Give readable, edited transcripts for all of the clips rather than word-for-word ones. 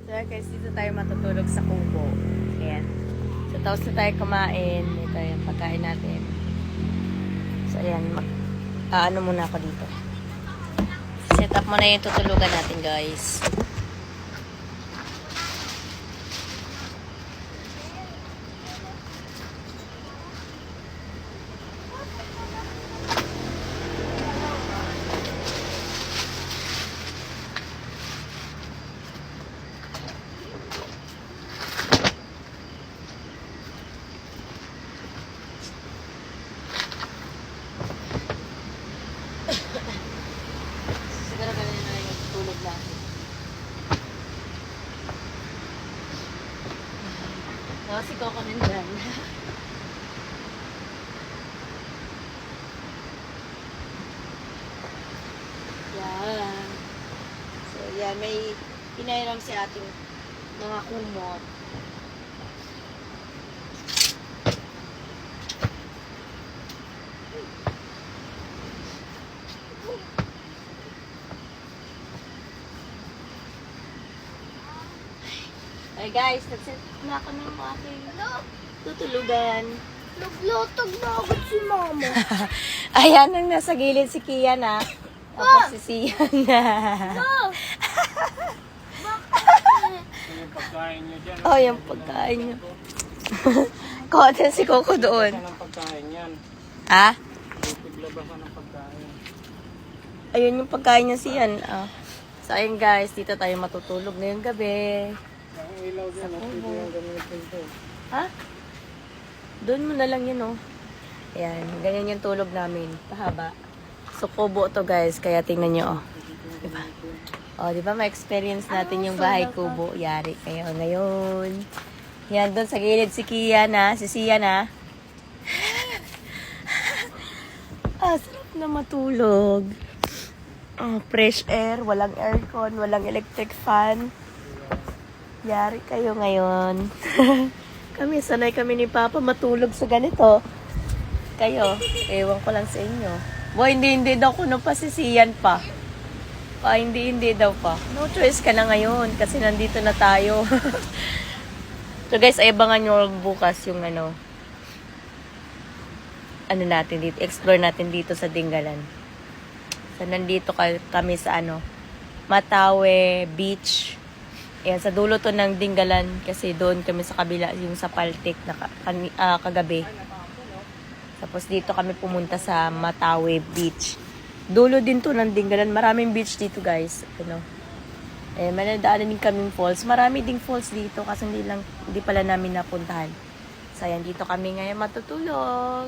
So guys, dito tayo matutulog sa kubo. Ayan. So tapos na tayo kumain. Ito yung pagkain natin. So ayan, ano muna ako dito. Set up muna yung tutulugan natin guys. Siguro ganun na yung tulog natin. Si Coco nandyan. Yan. So, yan. May pinairam si ating mga kumot. Ay guys, nag-set na ako ng aking tutulugan. Naglutog na ako si mama. Ayan ang nasa gilid si Kian na. Tapos si Sian na. Yung pagkain nyo dyan. Oh, yung pagkain niya. Kote si Coco doon. Labasan ng pagkain yan. Ha? Labasan ng pagkain. Ayun yung pagkain niya Sian. Oh. So ayun guys, dito tayo matutulog ngayong gabi. Ang ilaw dyan, pwede yung gamitin ito. Ha? Doon mo na lang yun, oh. Ayan, ganyan yung tulog namin. Pahaba. So, kubo to, guys. Kaya tingnan nyo, oh. Diba? Oh, diba ma-experience natin yung bahay kubo. Yari kayo ngayon. Yan, doon sa gilid si Kian, ha? Si Sian, ha? Sarap na matulog. Oh, fresh air, walang aircon, walang electric fan. Yari kayo ngayon. Kami, sanay kami ni Papa matulog sa ganito. Kayo, ewan ko lang sa inyo. Boy, hindi daw kuno pa si Sian pa. Hindi daw pa. No choice ka na ngayon kasi nandito na tayo. So guys, abangan nyo bukas yung ano natin dito. Explore natin dito sa Dingalan. So nandito kami sa Matawe Beach. Ayan, sa dulo to ng Dingalan kasi doon kami sa kabila, yung sa Paltic na kagabi. Tapos dito kami pumunta sa Matawe Beach. Dulo din to ng Dingalan. Maraming beach dito guys. Manadaanan din kaming falls. Marami ding falls dito kasi hindi pala namin napuntahan. So ayan, dito kami ngayon matutulog.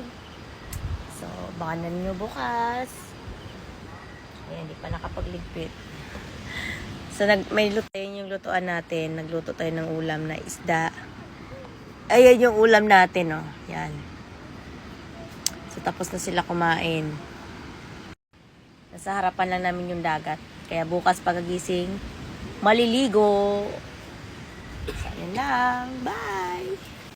So, baka na ninyo bukas. Ayan, hindi pa nakapagligpit. So, may lutuin yung lutuan natin. Nagluto tayo ng ulam na isda. Ayan yung ulam natin, oh. Yan. So, tapos na sila kumain. Nasa harapan lang namin yung dagat. Kaya bukas pagagising, maliligo. So, yan lang. Bye!